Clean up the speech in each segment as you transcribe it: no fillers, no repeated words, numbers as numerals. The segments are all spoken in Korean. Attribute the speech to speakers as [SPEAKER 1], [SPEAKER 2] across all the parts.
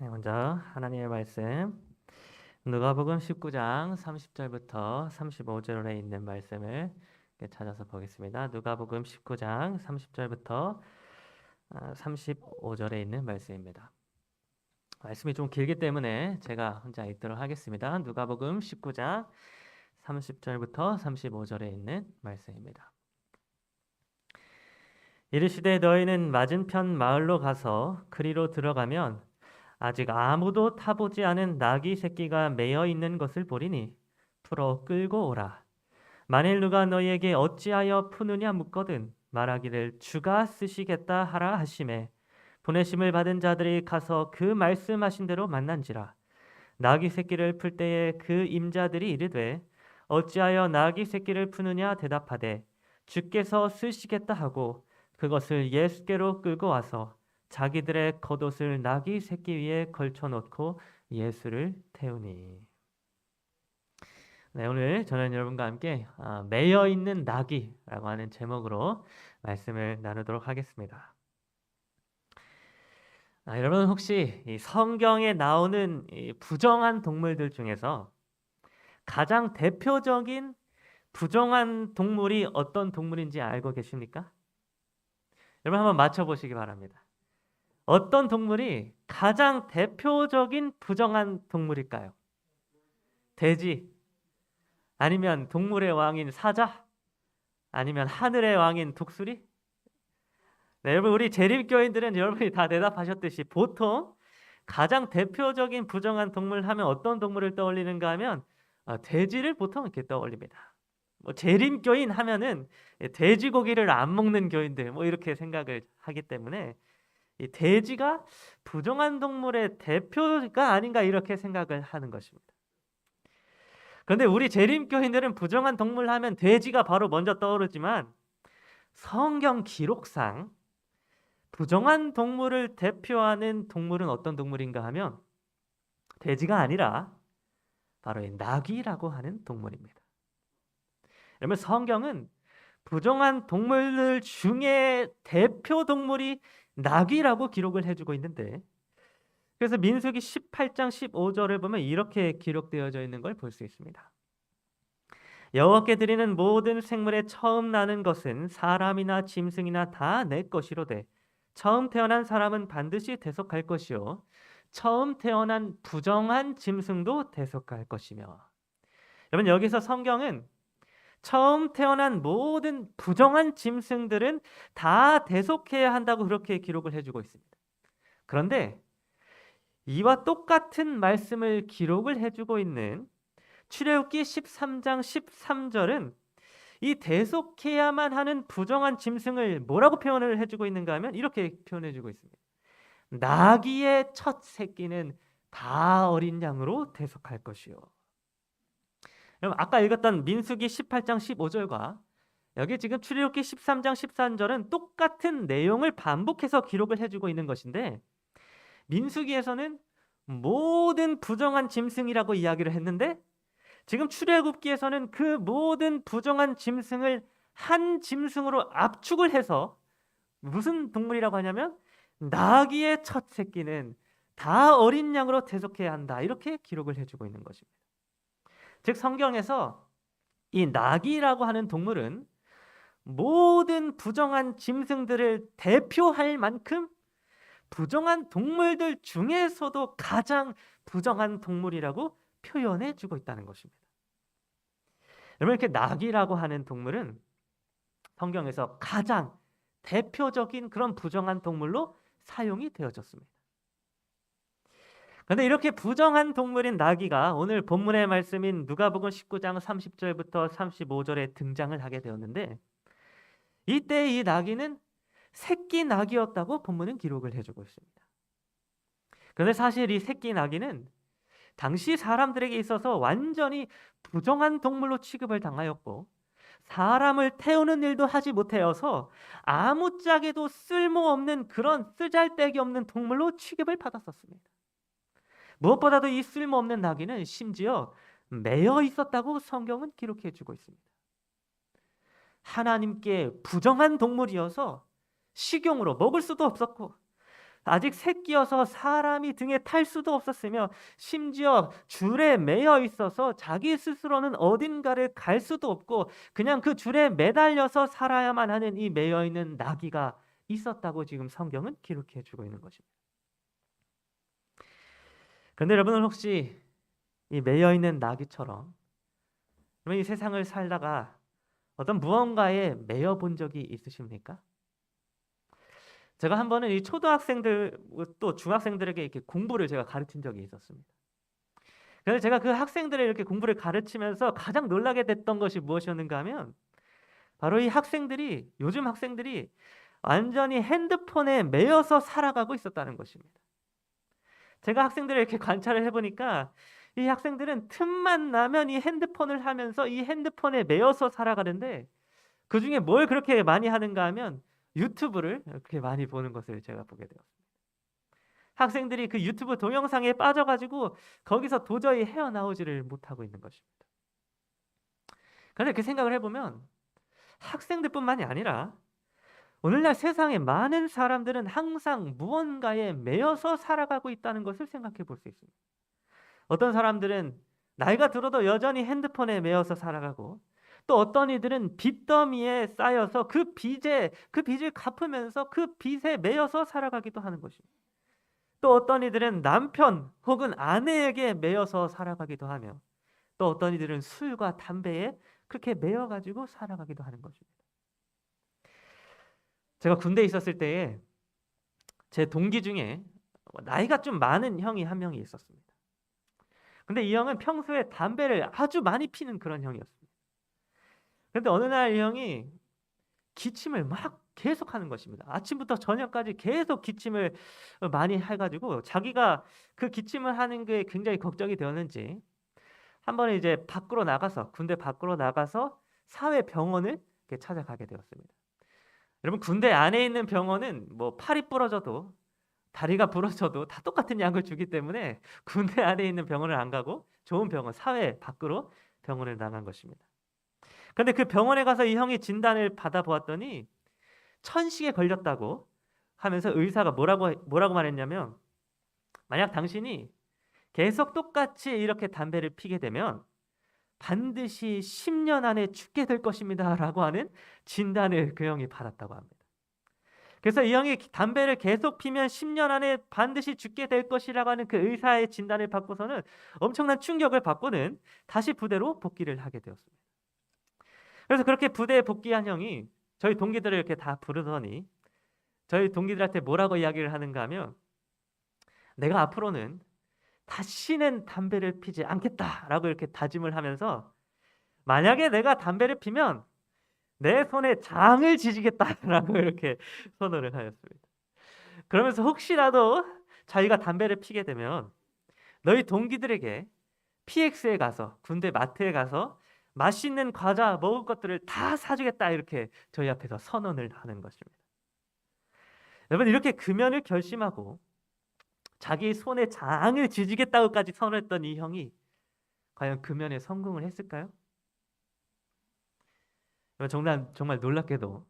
[SPEAKER 1] 먼저 하나님의 말씀 누가복음 19장 30절부터 35절에 있는 말씀을 찾아서 보겠습니다. 누가복음 19장 30절부터 35절에 있는 말씀입니다. 말씀이 좀 길기 때문에 제가 혼자 읽도록 하겠습니다. 누가복음 19장 30절부터 35절에 있는 말씀입니다. 이르시되 너희는 맞은편 마을로 가서 그리로 들어가면 아직 아무도 타보지 않은 나귀 새끼가 매어 있는 것을 보리니 풀어 끌고 오라. 만일 누가 너희에게 어찌하여 푸느냐 묻거든 말하기를 주가 쓰시겠다 하라 하시매 보내심을 받은 자들이 가서 그 말씀하신 대로 만난지라. 나귀 새끼를 풀 때에 그 임자들이 이르되 어찌하여 나귀 새끼를 푸느냐 대답하되 주께서 쓰시겠다 하고 그것을 예수께로 끌고 와서 자기들의 겉옷을 나귀 새끼 위에 걸쳐 놓고 예수를 태우니. 네, 오늘 저는 여러분과 함께 매여 있는 나귀라고 하는 제목으로 말씀을 나누도록 하겠습니다. 여러분 혹시 이 성경에 나오는 이 부정한 동물들 중에서 가장 대표적인 부정한 동물이 어떤 동물인지 알고 계십니까? 여러분 한번 맞춰보시기 바랍니다. 어떤 동물이 가장 대표적인 부정한 동물일까요? 돼지? 아니면 동물의 왕인 사자? 아니면 하늘의 왕인 독수리? 네, 여러분 우리 재림교인들은 여러분이 다 대답하셨듯이 보통 가장 대표적인 부정한 동물 하면 어떤 동물을 떠올리는가 하면 돼지를 보통 이렇게 떠올립니다. 뭐 재림교인 하면은 돼지고기를 안 먹는 교인들 뭐 이렇게 생각을 하기 때문에 이 돼지가 부정한 동물의 대표가 아닌가 이렇게 생각을 하는 것입니다. 그런데 우리 재림교인들은 부정한 동물 하면 돼지가 바로 먼저 떠오르지만 성경 기록상 부정한 동물을 대표하는 동물은 어떤 동물인가 하면 돼지가 아니라 바로 이 나귀라고 하는 동물입니다. 그러면 성경은 부정한 동물들 중에 대표 동물이 나귀라고 기록을 해주고 있는데 그래서 민수기 18장 15절을 보면 이렇게 기록되어져 있는 걸 볼 수 있습니다. 여호와께 드리는 모든 생물의 처음 나는 것은 사람이나 짐승이나 다 내 것이로되 처음 태어난 사람은 반드시 대속할 것이요 처음 태어난 부정한 짐승도 대속할 것이며. 여러분 여기서 성경은 처음 태어난 모든 부정한 짐승들은 다 대속해야 한다고 그렇게 기록을 해주고 있습니다. 그런데 이와 똑같은 말씀을 기록을 해주고 있는 출애굽기 13장 13절은 이 대속해야만 하는 부정한 짐승을 뭐라고 표현을 해주고 있는가 하면 이렇게 표현해주고 있습니다. 나귀의 첫 새끼는 다 어린 양으로 대속할 것이요. 여러분 아까 읽었던 민수기 18장 15절과 여기 지금 출애굽기 13장 13절은 똑같은 내용을 반복해서 기록을 해주고 있는 것인데 민수기에서는 모든 부정한 짐승이라고 이야기를 했는데 지금 출애굽기에서는 그 모든 부정한 짐승을 한 짐승으로 압축을 해서 무슨 동물이라고 하냐면 나귀의 첫 새끼는 다 어린 양으로 대속해야 한다 이렇게 기록을 해주고 있는 것입니다. 즉 성경에서 이 나귀라고 하는 동물은 모든 부정한 짐승들을 대표할 만큼 부정한 동물들 중에서도 가장 부정한 동물이라고 표현해 주고 있다는 것입니다. 여러분 이렇게 나귀라고 하는 동물은 성경에서 가장 대표적인 그런 부정한 동물로 사용이 되어졌습니다. 그런데 이렇게 부정한 동물인 나귀가 오늘 본문의 말씀인 누가복음 19장 30절부터 35절에 등장을 하게 되었는데 이때 이 나귀는 새끼 나귀였다고 본문은 기록을 해주고 있습니다. 그런데 사실 이 새끼 나귀는 당시 사람들에게 있어서 완전히 부정한 동물로 취급을 당하였고 사람을 태우는 일도 하지 못하여서 아무짝에도 쓸모없는 그런 쓰잘데기 없는 동물로 취급을 받았었습니다. 무엇보다도 이 쓸모없는 나귀는 심지어 매여 있었다고 성경은 기록해 주고 있습니다. 하나님께 부정한 동물이어서 식용으로 먹을 수도 없었고 아직 새끼여서 사람이 등에 탈 수도 없었으며 심지어 줄에 매여 있어서 자기 스스로는 어딘가를 갈 수도 없고 그냥 그 줄에 매달려서 살아야만 하는 이 매여 있는 나귀가 있었다고 지금 성경은 기록해 주고 있는 것입니다. 그런데 여러분은 혹시 이 매여 있는 나귀처럼 이 세상을 살다가 어떤 무언가에 매여 본 적이 있으십니까? 제가 한 번은 이 초등학생들 또 중학생들에게 이렇게 공부를 제가 가르친 적이 있었습니다. 그래서 제가 그 학생들의 이렇게 공부를 가르치면서 가장 놀라게 됐던 것이 무엇이었는가 하면 바로 이 학생들이 요즘 학생들이 완전히 핸드폰에 매여서 살아가고 있었다는 것입니다. 제가 학생들을 이렇게 관찰을 해보니까 이 학생들은 틈만 나면 이 핸드폰을 하면서 이 핸드폰에 매여서 살아가는데 그중에 뭘 그렇게 많이 하는가 하면 유튜브를 그렇게 많이 보는 것을 제가 보게 되었습니다. 학생들이 그 유튜브 동영상에 빠져가지고 거기서 도저히 헤어나오지를 못하고 있는 것입니다. 그런데 그 생각을 해보면 학생들뿐만이 아니라 오늘날 세상의 많은 사람들은 항상 무언가에 매여서 살아가고 있다는 것을 생각해 볼 수 있습니다. 어떤 사람들은 나이가 들어도 여전히 핸드폰에 매여서 살아가고 또 어떤 이들은 빚더미에 쌓여서 그 빚을 갚으면서 그 빚에 매여서 살아가기도 하는 것입니다. 또 어떤 이들은 남편 혹은 아내에게 매여서 살아가기도 하며 또 어떤 이들은 술과 담배에 그렇게 매여가지고 살아가기도 하는 것입니다. 제가 군대에 있었을 때에 제 동기 중에 나이가 좀 많은 형이 한 명이 있었습니다. 근데 이 형은 평소에 담배를 아주 많이 피는 그런 형이었습니다. 그런데 어느 날 이 형이 기침을 막 계속 하는 것입니다. 아침부터 저녁까지 계속 기침을 많이 해가지고 자기가 그 기침을 하는 게 굉장히 걱정이 되었는지 한 번에 이제 밖으로 나가서 군대 밖으로 나가서 사회 병원을 찾아가게 되었습니다. 여러분 군대 안에 있는 병원은 뭐 팔이 부러져도 다리가 부러져도 다 똑같은 약을 주기 때문에 군대 안에 있는 병원을 안 가고 좋은 병원 사회 밖으로 병원을 나간 것입니다. 그런데 그 병원에 가서 이 형이 진단을 받아보았더니 천식에 걸렸다고 하면서 의사가 뭐라고 말했냐면 만약 당신이 계속 똑같이 이렇게 담배를 피게 되면 반드시 10년 안에 죽게 될 것입니다 라고 하는 진단을 그 형이 받았다고 합니다. 그래서 이 형이 담배를 계속 피면 10년 안에 반드시 죽게 될 것이라고 하는 그 의사의 진단을 받고서는 엄청난 충격을 받고는 다시 부대로 복귀를 하게 되었습니다. 그래서 그렇게 부대에 복귀한 형이 저희 동기들을 이렇게 다 부르더니 저희 동기들한테 뭐라고 이야기를 하는가 하면 내가 앞으로는 다시는 담배를 피지 않겠다라고 이렇게 다짐을 하면서 만약에 내가 담배를 피면 내 손에 장을 지지겠다라고 이렇게 선언을 하였습니다. 그러면서 혹시라도 자기가 담배를 피게 되면 너희 동기들에게 PX에 가서 군대 마트에 가서 맛있는 과자 먹을 것들을 다 사주겠다 이렇게 저희 앞에서 선언을 하는 것입니다. 여러분 이렇게 금연을 결심하고 자기 손에 장을 지지겠다고까지 선언했던 이 형이 과연 금연에 성공을 했을까요? 정말 놀랍게도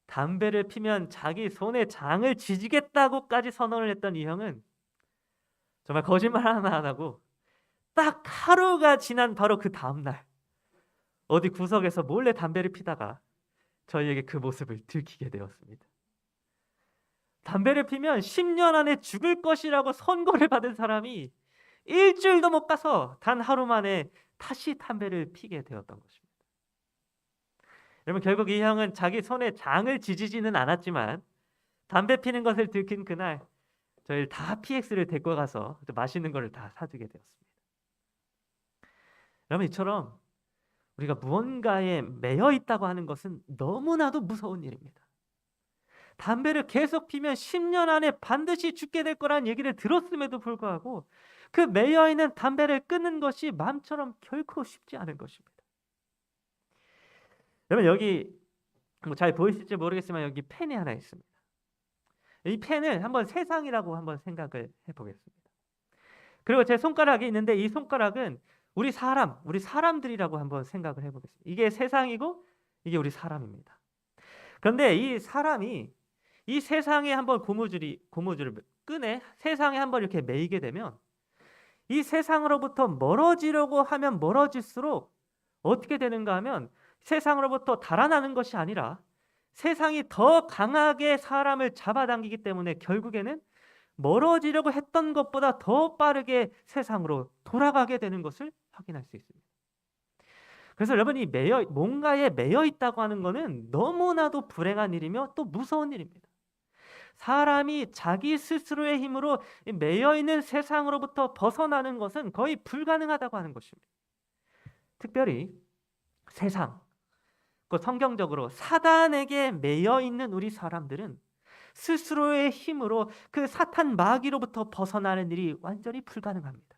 [SPEAKER 1] 담배를 피면 자기 손에 장을 지지겠다고까지 선언을 했던 이 형은 정말 거짓말 하나 안 하고 딱 하루가 지난 바로 그 다음날 어디 구석에서 몰래 담배를 피다가 저희에게 그 모습을 들키게 되었습니다. 담배를 피면 10년 안에 죽을 것이라고 선고를 받은 사람이 일주일도 못 가서 단 하루 만에 다시 담배를 피게 되었던 것입니다. 여러분 결국 이 형은 자기 손에 장을 지지지는 않았지만 담배 피는 것을 들킨 그날 저희를 다 PX를 데리고 가서 맛있는 것을 다 사주게 되었습니다. 여러분 이처럼 우리가 무언가에 매여 있다고 하는 것은 너무나도 무서운 일입니다. 담배를 계속 피면 10년 안에 반드시 죽게 될 거라는 얘기를 들었음에도 불구하고 그 매여 있는 담배를 끊는 것이 마음처럼 결코 쉽지 않은 것입니다. 여러분 여기 잘 보이실지 모르겠지만 여기 펜이 하나 있습니다. 이 펜을 한번 세상이라고 한번 생각을 해보겠습니다. 그리고 제 손가락이 있는데 이 손가락은 우리 사람들이라고 한번 생각을 해보겠습니다. 이게 세상이고 이게 우리 사람입니다. 그런데 이 사람이 이 세상에 한번 고무줄을 끈에 세상에 한번 이렇게 매이게 되면 이 세상으로부터 멀어지려고 하면 멀어질수록 어떻게 되는가 하면 세상으로부터 달아나는 것이 아니라 세상이 더 강하게 사람을 잡아당기기 때문에 결국에는 멀어지려고 했던 것보다 더 빠르게 세상으로 돌아가게 되는 것을 확인할 수 있습니다. 그래서 여러분이 뭔가에 매여 있다고 하는 것은 너무나도 불행한 일이며 또 무서운 일입니다. 사람이 자기 스스로의 힘으로 매여 있는 세상으로부터 벗어나는 것은 거의 불가능하다고 하는 것입니다. 특별히 세상, 그 성경적으로 사단에게 매여 있는 우리 사람들은 스스로의 힘으로 그 사탄 마귀로부터 벗어나는 일이 완전히 불가능합니다.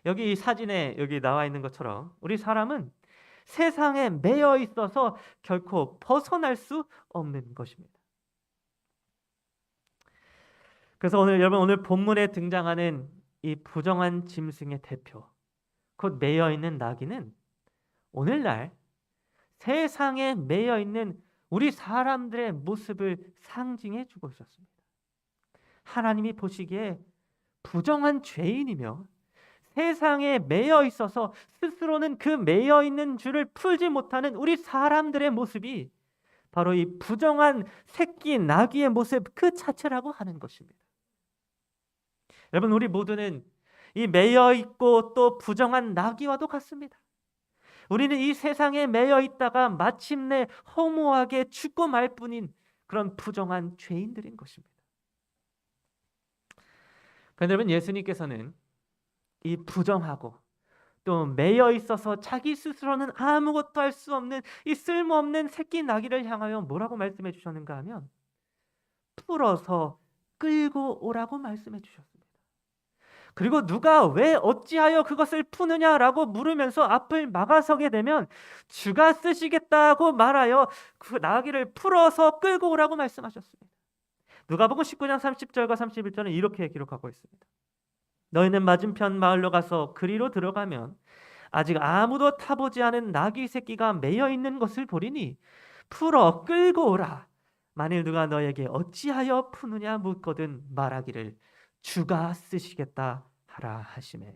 [SPEAKER 1] 여기 사진에 여기 나와 있는 것처럼 우리 사람은 세상에 매여 있어서 결코 벗어날 수 없는 것입니다. 그래서 오늘 본문에 등장하는 이 부정한 짐승의 대표, 곧 매여 있는 나귀는 오늘날 세상에 매여 있는 우리 사람들의 모습을 상징해 주고 있었습니다. 하나님이 보시기에 부정한 죄인이며 세상에 매여 있어서 스스로는 그 매여 있는 줄을 풀지 못하는 우리 사람들의 모습이 바로 이 부정한 새끼 나귀의 모습 그 자체라고 하는 것입니다. 여러분, 우리 모두는 이 매여 있고 또 부정한 나귀와도 같습니다. 우리는 이 세상에 매여 있다가 마침내 허무하게 죽고 말 뿐인 그런 부정한 죄인들인 것입니다. 그런데 여러분, 예수님께서는 이 부정하고 또 매여 있어서 자기 스스로는 아무것도 할 수 없는 이 쓸모없는 새끼 나귀를 향하여 뭐라고 말씀해 주셨는가 하면 풀어서 끌고 오라고 말씀해 주셨습니다. 그리고 누가 왜 어찌하여 그것을 푸느냐라고 물으면서 앞을 막아서게 되면 주가 쓰시겠다고 말하여 그 나귀를 풀어서 끌고 오라고 말씀하셨습니다. 누가복음 19장 30절과 31절은 이렇게 기록하고 있습니다. 너희는 맞은편 마을로 가서 그리로 들어가면 아직 아무도 타보지 않은 나귀 새끼가 매여 있는 것을 보리니 풀어 끌고 오라. 만일 누가 너에게 어찌하여 푸느냐 묻거든 말하기를 주가 쓰시겠다 하라 하시매.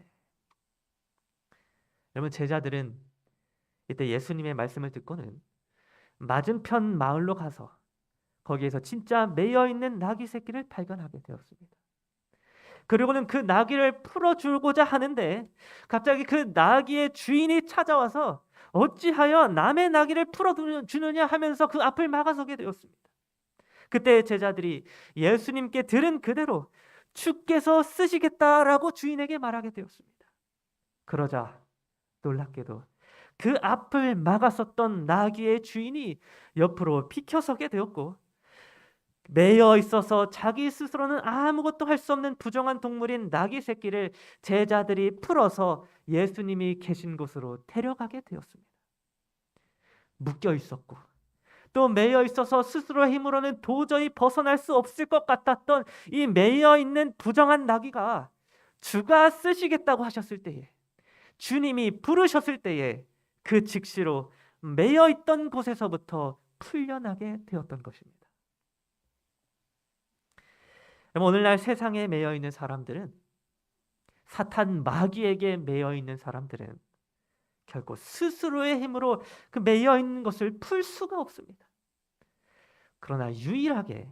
[SPEAKER 1] 여러분, 제자들은 이때 예수님의 말씀을 듣고는 맞은편 마을로 가서 거기에서 진짜 매여 있는 나귀 새끼를 발견하게 되었습니다. 그리고는 그 나귀를 풀어주고자 하는데 갑자기 그 나귀의 주인이 찾아와서 어찌하여 남의 나귀를 풀어주느냐 하면서 그 앞을 막아서게 되었습니다. 그때 제자들이 예수님께 들은 그대로 주께서 쓰시겠다라고 주인에게 말하게 되었습니다. 그러자 놀랍게도 그 앞을 막았었던 나귀의 주인이 옆으로 비켜서게 되었고 매여 있어서 자기 스스로는 아무것도 할 수 없는 부정한 동물인 나귀 새끼를 제자들이 풀어서 예수님이 계신 곳으로 데려가게 되었습니다. 묶여 있었고 또 매여 있어서 스스로의 힘으로는 도저히 벗어날 수 없을 것 같았던 이 매여 있는 부정한 나귀가 주가 쓰시겠다고 하셨을 때에, 주님이 부르셨을 때에 그 즉시로 매여 있던 곳에서부터 풀려나게 되었던 것입니다. 오늘날 세상에 매여 있는 사람들은, 사탄 마귀에게 매여 있는 사람들은 결코 스스로의 힘으로 그 매여 있는 것을 풀 수가 없습니다. 그러나 유일하게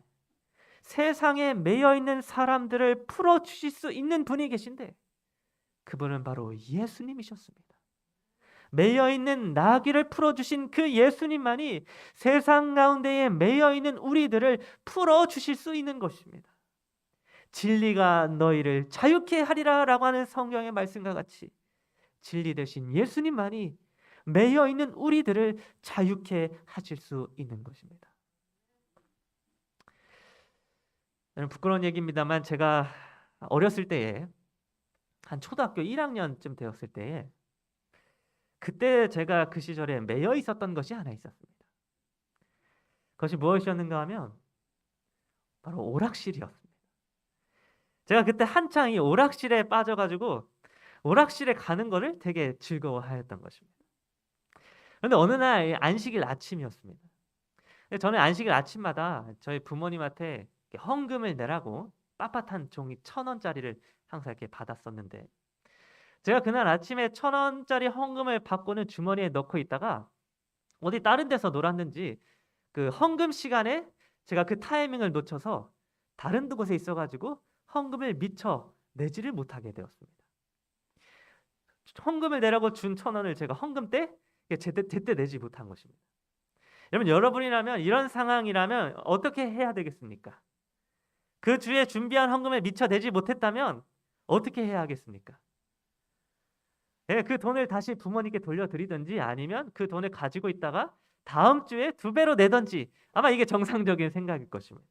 [SPEAKER 1] 세상에 매여 있는 사람들을 풀어주실 수 있는 분이 계신데 그분은 바로 예수님이셨습니다. 매여 있는 나귀를 풀어주신 그 예수님만이 세상 가운데에 매여 있는 우리들을 풀어주실 수 있는 것입니다. 진리가 너희를 자유케 하리라 라고 하는 성경의 말씀과 같이 진리 되신 예수님만이 매여 있는 우리들을 자유케 하실 수 있는 것입니다. 부끄러운 얘기입니다만 제가 어렸을 때에 한 초등학교 1학년쯤 되었을 때에 그때 제가 그 시절에 매여 있었던 것이 하나 있었습니다. 그것이 무엇이었는가 하면 바로 오락실이었습니다. 제가 그때 한창 이 오락실에 빠져가지고 오락실에 가는 거를 되게 즐거워하였던 것입니다. 그런데 어느 날 안식일 아침이었습니다. 근데 저는 안식일 아침마다 저희 부모님한테 이렇게 헌금을 내라고 빳빳한 종이 1,000원짜리를 항상 이렇게 받았었는데, 제가 그날 아침에 1,000원짜리 헌금을 받고는 주머니에 넣고 있다가 어디 다른 데서 놀았는지 그 헌금 시간에 제가 그 타이밍을 놓쳐서 다른 곳에 있어 가지고 헌금을 미처 내지를 못하게 되었습니다. 헌금을 내라고 준 1,000원을 제가 헌금 때 제때 내지 못한 것입니다. 여러분, 여러분이라면, 이런 상황이라면 어떻게 해야 되겠습니까? 그 주에 준비한 헌금을 미처 내지 못했다면 어떻게 해야 하겠습니까? 예, 그 돈을 다시 부모님께 돌려드리든지 아니면 그 돈을 가지고 있다가 다음 주에 2배로 내든지, 아마 이게 정상적인 생각일 것입니다.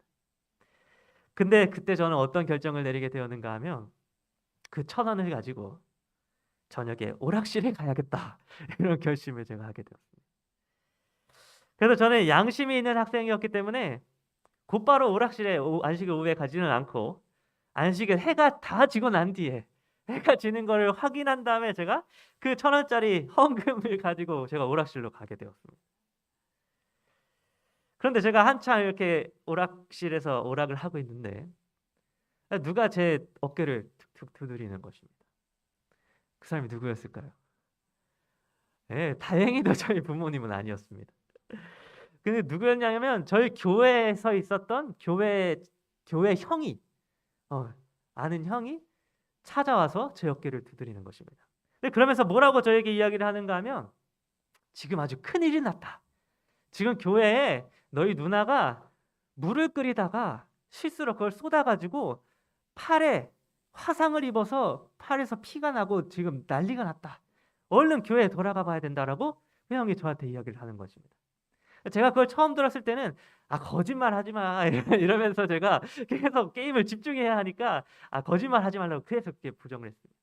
[SPEAKER 1] 근데 그때 저는 어떤 결정을 내리게 되었는가 하면 그 1,000원을 가지고 저녁에 오락실에 가야겠다 이런 결심을 제가 하게 되었습니다. 그래서 저는 양심이 있는 학생이었기 때문에 곧바로 오락실에 안식일 오후에 가지는 않고 안식일 해가 다 지고 난 뒤에 해가 지는 거를 확인한 다음에 제가 그 1,000원짜리 헌금을 가지고 제가 오락실로 가게 되었습니다. 그런데 제가 한참 이렇게 오락실에서 오락을 하고 있는데 누가 제 어깨를 툭툭 두드리는 것입니다. 그 사람이 누구였을까요? 예, 다행히도 저희 부모님은 아니었습니다. 근데 누구였냐면 저희 교회에서 있었던 교회 형이, 아는 형이 찾아와서 제 어깨를 두드리는 것입니다. 근데 그러면서 뭐라고 저에게 이야기를 하는가 하면, 지금 아주 큰일이 났다. 지금 교회에 너희 누나가 물을 끓이다가 실수로 그걸 쏟아가지고 팔에 화상을 입어서 팔에서 피가 나고 지금 난리가 났다. 얼른 교회에 돌아가 봐야 된다라고 그 형이 저한테 이야기를 하는 것입니다. 제가 그걸 처음 들었을 때는 거짓말 하지 마 이러면서 제가 계속 게임을 집중해야 하니까 거짓말 하지 말라고 계속 이렇게 부정을 했습니다.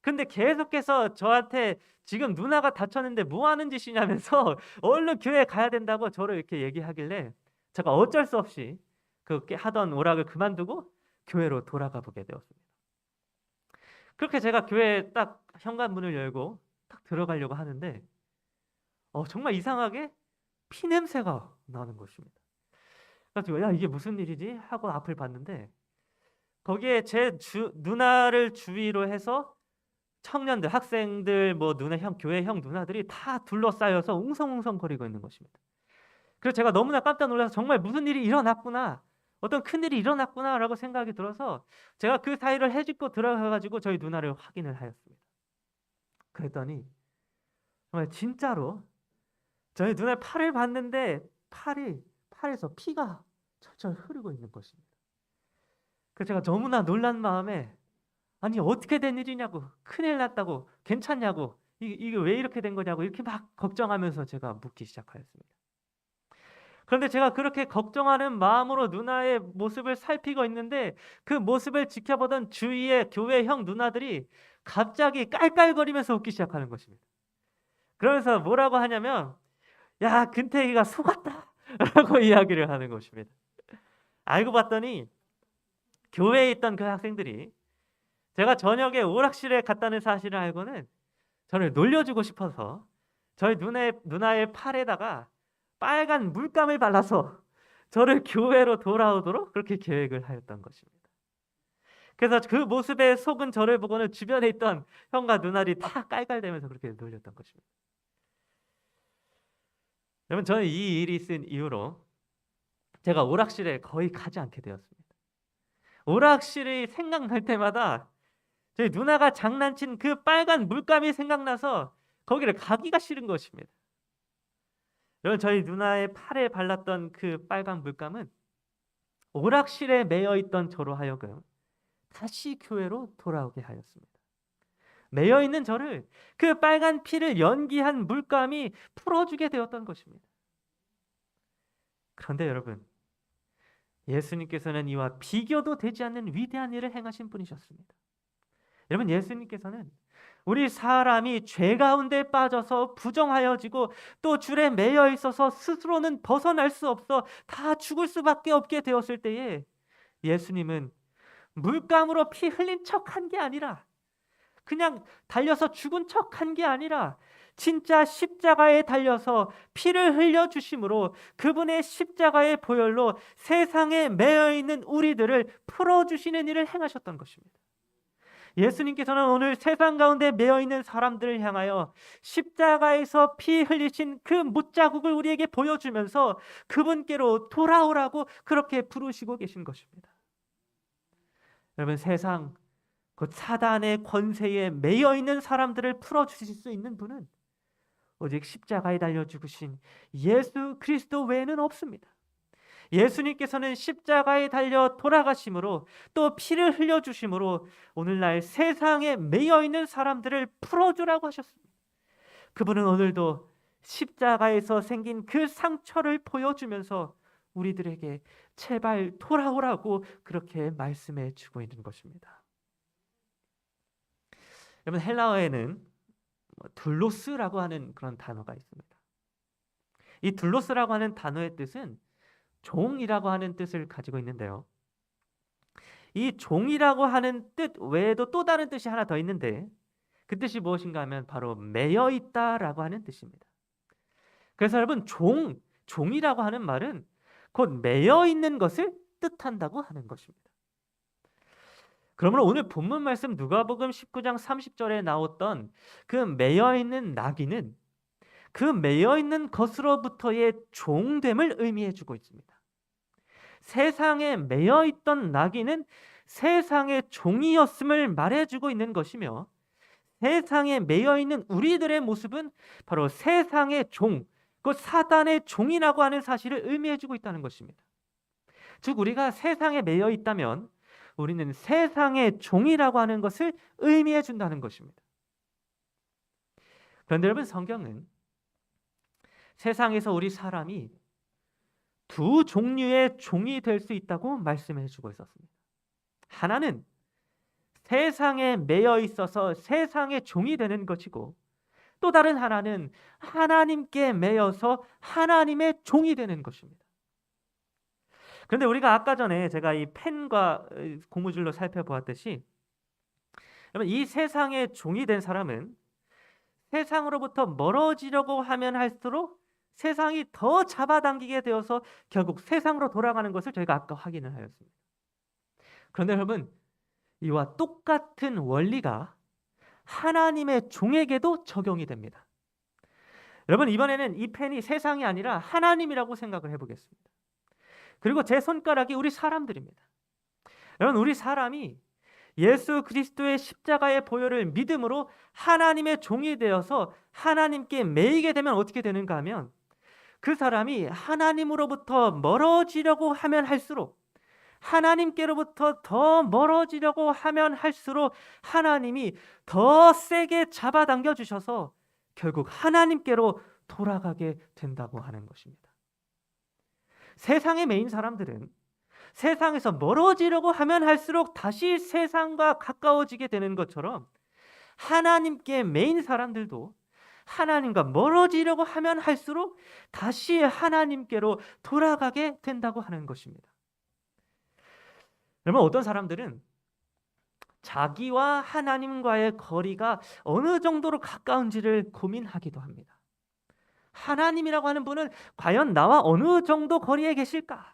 [SPEAKER 1] 근데 계속해서 저한테 지금 누나가 다쳤는데 뭐 하는 짓이냐면서 얼른 교회 가야 된다고 저를 이렇게 얘기하길래 제가 어쩔 수 없이 그 하던 오락을 그만두고 교회로 돌아가 보게 되었습니다. 그렇게 제가 교회에 딱 현관문을 열고 딱 들어가려고 하는데 정말 이상하게 피 냄새가 나는 것입니다. 그래서 야, 이게 무슨 일이지? 하고 앞을 봤는데 거기에 제 누나를 주위로 해서 청년들, 학생들, 뭐 교회 형 누나들이 다 둘러싸여서 웅성웅성거리고 있는 것입니다. 그래서 제가 너무나 깜짝 놀라서 정말 무슨 일이 일어났구나, 어떤 큰일이 일어났구나라고 생각이 들어서 제가 그 사이를 헤집고 들어가가지고 저희 누나를 확인을 하였습니다. 그랬더니 정말 진짜로 저희 누나의 팔을 봤는데 팔에서 피가 철철 흐르고 있는 것입니다. 그래서 제가 너무나 놀란 마음에 아니 어떻게 된 일이냐고, 큰일 났다고, 괜찮냐고, 이게 왜 이렇게 된 거냐고 이렇게 막 걱정하면서 제가 묻기 시작하였습니다. 그런데 제가 그렇게 걱정하는 마음으로 누나의 모습을 살피고 있는데 그 모습을 지켜보던 주위의 교회 형 누나들이 갑자기 깔깔거리면서 웃기 시작하는 것입니다. 그러면서 뭐라고 하냐면 야, 근태기가 속았다 라고 이야기를 하는 것입니다. 알고 봤더니 교회에 있던 그 학생들이 제가 저녁에 오락실에 갔다는 사실을 알고는 저를 놀려주고 싶어서 저희 누나의 팔에다가 빨간 물감을 발라서 저를 교회로 돌아오도록 그렇게 계획을 하였던 것입니다. 그래서 그 모습에 속은 저를 보고는 주변에 있던 형과 누나들이 다 깔깔대면서 그렇게 놀렸던 것입니다. 여러분, 저는 이 일이 있은 이후로 제가 오락실에 거의 가지 않게 되었습니다. 오락실이 생각날 때마다 저희 누나가 장난친 그 빨간 물감이 생각나서 거기를 가기가 싫은 것입니다. 여러분, 저희 누나의 팔에 발랐던 그 빨간 물감은 오락실에 매여 있던 저로 하여금 다시 교회로 돌아오게 하였습니다. 매여 있는 저를 그 빨간 피를 연기한 물감이 풀어주게 되었던 것입니다. 그런데 여러분, 예수님께서는 이와 비교도 되지 않는 위대한 일을 행하신 분이셨습니다. 여러분, 예수님께서는 우리 사람이 죄 가운데 빠져서 부정하여지고 또 줄에 매여 있어서 스스로는 벗어날 수 없어 다 죽을 수밖에 없게 되었을 때에 예수님은 물감으로 피 흘린 척한 게 아니라 그냥 달려서 죽은 척한 게 아니라 진짜 십자가에 달려서 피를 흘려 주심으로 그분의 십자가의 보혈로 세상에 매여 있는 우리들을 풀어 주시는 일을 행하셨던 것입니다. 예수님께서는 오늘 세상 가운데 매여 있는 사람들을 향하여 십자가에서 피 흘리신 그 못자국을 우리에게 보여주면서 그분께로 돌아오라고 그렇게 부르시고 계신 것입니다. 여러분, 세상 그 사단의 권세에 매여 있는 사람들을 풀어 주실 수 있는 분은 오직 십자가에 달려 죽으신 예수 그리스도 외에는 없습니다. 예수님께서는 십자가에 달려 돌아가심으로 또 피를 흘려 주심으로 오늘날 세상에 매여 있는 사람들을 풀어주라고 하셨습니다. 그분은 오늘도 십자가에서 생긴 그 상처를 보여주면서 우리들에게 제발 돌아오라고 그렇게 말씀해 주고 있는 것입니다. 여러분, 헬라어에는 둘로스라고 하는 그런 단어가 있습니다. 이 둘로스라고 하는 단어의 뜻은 종이라고 하는 뜻을 가지고 있는데요. 이 종이라고 하는 뜻 외에도 또 다른 뜻이 하나 더 있는데 그 뜻이 무엇인가 하면 바로 매여 있다라고 하는 뜻입니다. 그래서 여러분, 종이라고 하는 말은 곧 매여 있는 것을 뜻한다고 하는 것입니다. 그러므로 오늘 본문 말씀 누가복음 19장 30절에 나왔던 그 매여 있는 나귀는 그 매여 있는 것으로부터의 종됨을 의미해 주고 있습니다. 세상에 매여 있던 나귀는 세상의 종이었음을 말해주고 있는 것이며 세상에 매여 있는 우리들의 모습은 바로 세상의 종, 그 사단의 종이라고 하는 사실을 의미해주고 있다는 것입니다. 즉 우리가 세상에 매여 있다면 우리는 세상의 종이라고 하는 것을 의미해 준다는 것입니다. 그런데 여러분, 성경은 세상에서 우리 사람이 두 종류의 종이 될 수 있다고 말씀해 주고 있었습니다. 하나는 세상에 매여 있어서 세상의 종이 되는 것이고 또 다른 하나는 하나님께 매여서 하나님의 종이 되는 것입니다. 그런데 우리가 아까 전에 제가 이 펜과 고무줄로 살펴보았듯이 이 세상의 종이 된 사람은 세상으로부터 멀어지려고 하면 할수록 세상이 더 잡아당기게 되어서 결국 세상으로 돌아가는 것을 저희가 아까 확인을 하였습니다. 그런데 여러분, 이와 똑같은 원리가 하나님의 종에게도 적용이 됩니다. 여러분, 이번에는 이 펜이 세상이 아니라 하나님이라고 생각을 해보겠습니다. 그리고 제 손가락이 우리 사람들입니다. 여러분, 우리 사람이 예수 그리스도의 십자가의 보혈을 믿음으로 하나님의 종이 되어서 하나님께 매이게 되면 어떻게 되는가 하면 그 사람이 하나님으로부터 멀어지려고 하면 할수록 하나님께로부터 더 멀어지려고 하면 할수록 하나님이 더 세게 잡아당겨 주셔서 결국 하나님께로 돌아가게 된다고 하는 것입니다. 세상에 매인 사람들은 세상에서 멀어지려고 하면 할수록 다시 세상과 가까워지게 되는 것처럼 하나님께 매인 사람들도 하나님과 멀어지려고 하면 할수록 다시 하나님께로 돌아가게 된다고 하는 것입니다. 여러분, 어떤 사람들은 자기와 하나님과의 거리가 어느 정도로 가까운지를 고민하기도 합니다. 하나님이라고 하는 분은 과연 나와 어느 정도 거리에 계실까?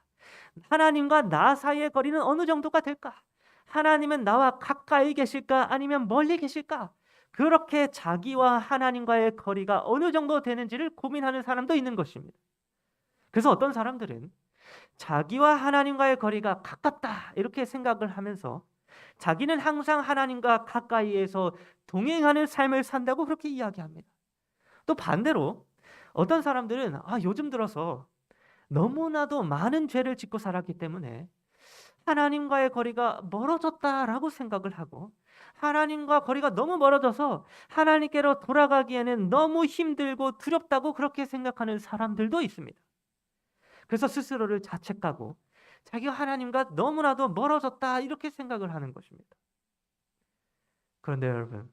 [SPEAKER 1] 하나님과 나 사이의 거리는 어느 정도가 될까? 하나님은 나와 가까이 계실까? 아니면 멀리 계실까? 그렇게 자기와 하나님과의 거리가 어느 정도 되는지를 고민하는 사람도 있는 것입니다. 그래서 어떤 사람들은 자기와 하나님과의 거리가 가깝다 이렇게 생각을 하면서 자기는 항상 하나님과 가까이에서 동행하는 삶을 산다고 그렇게 이야기합니다. 또 반대로 어떤 사람들은 요즘 들어서 너무나도 많은 죄를 짓고 살았기 때문에 하나님과의 거리가 멀어졌다라고 생각을 하고 하나님과 거리가 너무 멀어져서 하나님께로 돌아가기에는 너무 힘들고 두렵다고 그렇게 생각하는 사람들도 있습니다. 그래서 스스로를 자책하고 자기가 하나님과 너무나도 멀어졌다 이렇게 생각을 하는 것입니다. 그런데 여러분,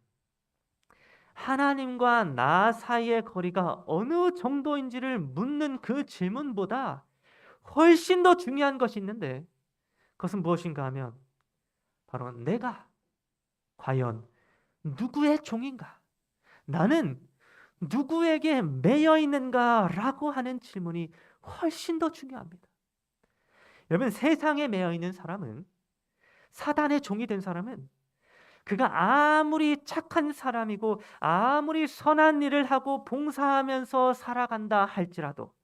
[SPEAKER 1] 하나님과 나 사이의 거리가 어느 정도인지를 묻는 그 질문보다 훨씬 더 중요한 것이 있는데 그것은 무엇인가 하면 바로 내가 과연 누구의 종인가? 나는 누구에게 매여 있는가라고 하는 질문이 훨씬 더 중요합니다. 여러분, 세상에 매여 있는 사람은, 사단의 종이 된 사람은, 그가 아무리 착한 사람이고 아무리 선한 일을 하고 봉사하면서 살아간다 할지라도,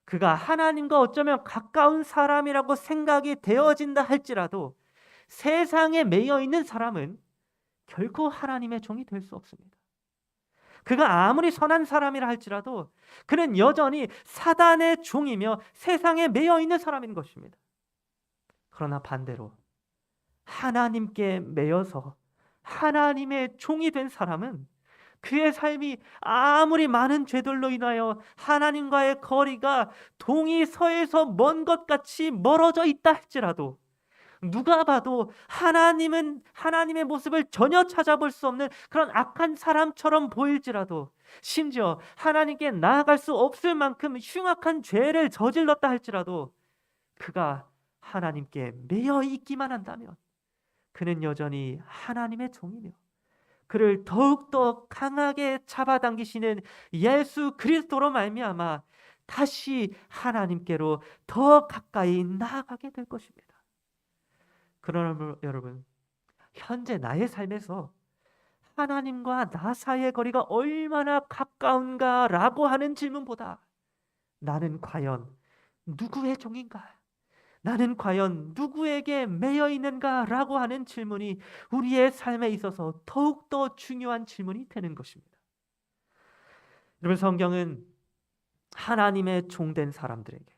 [SPEAKER 1] 그가 하나님과 어쩌면 가까운 사람이라고 생각이 되어진다 할지라도, 세상에 매여 있는 사람은 결코 하나님의 종이 될 수 없습니다. 그가 아무리 선한 사람이라 할지라도 그는 여전히 사단의 종이며 세상에 매여 있는 사람인 것입니다. 그러나 반대로 하나님께 매여서 하나님의 종이 된 사람은, 그의 삶이 아무리 많은 죄들로 인하여 하나님과의 거리가 동이 서에서 먼 것 같이 멀어져 있다 할지라도, 누가 봐도 하나님은 하나님의 모습을 전혀 찾아볼 수 없는 그런 악한 사람처럼 보일지라도, 심지어 하나님께 나아갈 수 없을 만큼 흉악한 죄를 저질렀다 할지라도, 그가 하나님께 매여 있기만 한다면 그는 여전히 하나님의 종이며, 그를 더욱더 강하게 잡아당기시는 예수 그리스도로 말미암아 다시 하나님께로 더 가까이 나아가게 될 것입니다. 그러나 여러분, 현재 나의 삶에서 하나님과 나 사이의 거리가 얼마나 가까운가라고 하는 질문보다, 나는 과연 누구의 종인가? 나는 과연 누구에게 매여 있는가라고 하는 질문이 우리의 삶에 있어서 더욱더 중요한 질문이 되는 것입니다. 여러분, 성경은 하나님의 종된 사람들에게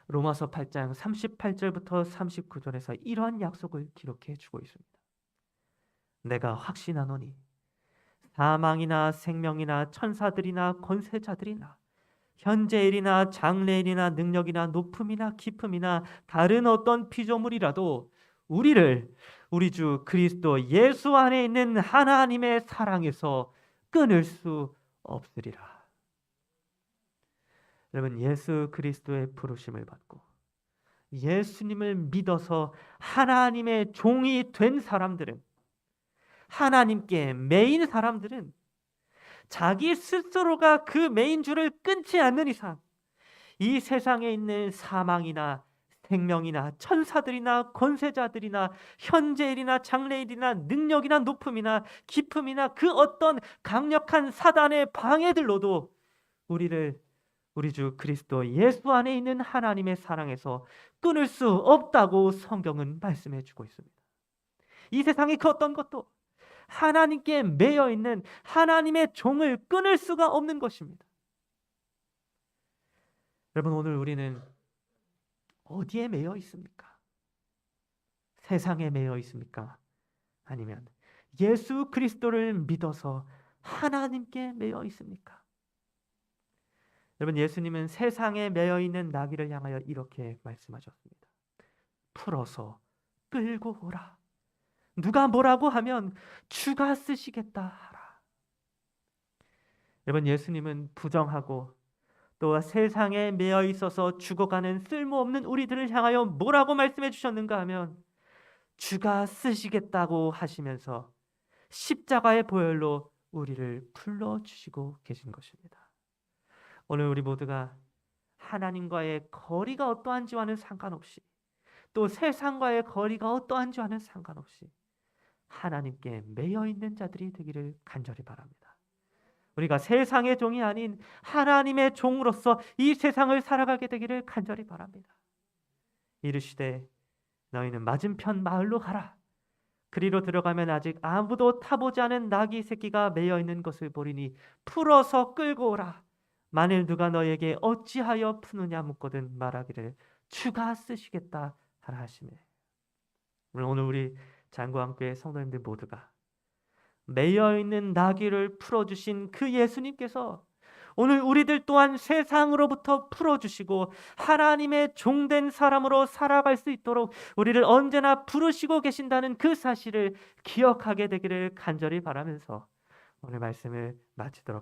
[SPEAKER 1] 로마서 8장 38절부터 39절에서 이러한 약속을 기록해 주고 있습니다. 내가 확신하노니 사망이나 생명이나 천사들이나 권세자들이나 현재일이나 장래일이나 능력이나 높음이나 깊음이나 다른 어떤 피조물이라도 우리를 우리 주 그리스도 예수 안에 있는 하나님의 사랑에서 끊을 수 없으리라. 여러분, 예수 그리스도의 부르심을 받고 예수님을 믿어서 하나님의 종이 된 사람들은, 하나님께 매인 사람들은 자기 스스로가 그 매인 줄을 끊지 않는 이상 이 세상에 있는 사망이나 생명이나 천사들이나 권세자들이나 현재일이나 장래일이나 능력이나 높음이나 깊음이나 그 어떤 강력한 사단의 방해들로도 우리를 우리 주 그리스도 예수 안에 있는 하나님의 사랑에서 끊을 수 없다고 성경은 말씀해 주고 있습니다. 이 세상의 그 어떤 것도 하나님께 매여 있는 하나님의 종을 끊을 수가 없는 것입니다. 여러분, 오늘 우리는 어디에 매여 있습니까? 세상에 매여 있습니까? 아니면 예수 그리스도를 믿어서 하나님께 매여 있습니까? 여러분, 예수님은 세상에 매여 있는 나귀를 향하여 이렇게 말씀하셨습니다. 풀어서 끌고 오라. 누가 뭐라고 하면 주가 쓰시겠다 하라. 여러분, 예수님은 부정하고 또 세상에 매여 있어서 죽어가는 쓸모없는 우리들을 향하여 뭐라고 말씀해 주셨는가 하면 주가 쓰시겠다고 하시면서 십자가의 보혈로 우리를 불러주시고 계신 것입니다. 오늘 우리 모두가 하나님과의 거리가 어떠한지와는 상관없이, 또 세상과의 거리가 어떠한지와는 상관없이 하나님께 매여 있는 자들이 되기를 간절히 바랍니다. 우리가 세상의 종이 아닌 하나님의 종으로서 이 세상을 살아가게 되기를 간절히 바랍니다. 이르시되 너희는 맞은편 마을로 가라. 그리로 들어가면 아직 아무도 타보지 않은 나귀 새끼가 매여 있는 것을 보리니 풀어서 끌고 오라. 만일 누가 너에게 어찌하여 푸느냐 묻거든 말하기를 주가 쓰시겠다 하라 하시매. 오늘 우리 장구함교회 성도님들 모두가 매여 있는 나귀를 풀어주신 그 예수님께서 오늘 우리들 또한 세상으로부터 풀어주시고 하나님의 종된 사람으로 살아갈 수 있도록 우리를 언제나 부르시고 계신다는 그 사실을 기억하게 되기를 간절히 바라면서 오늘 말씀을 마치도록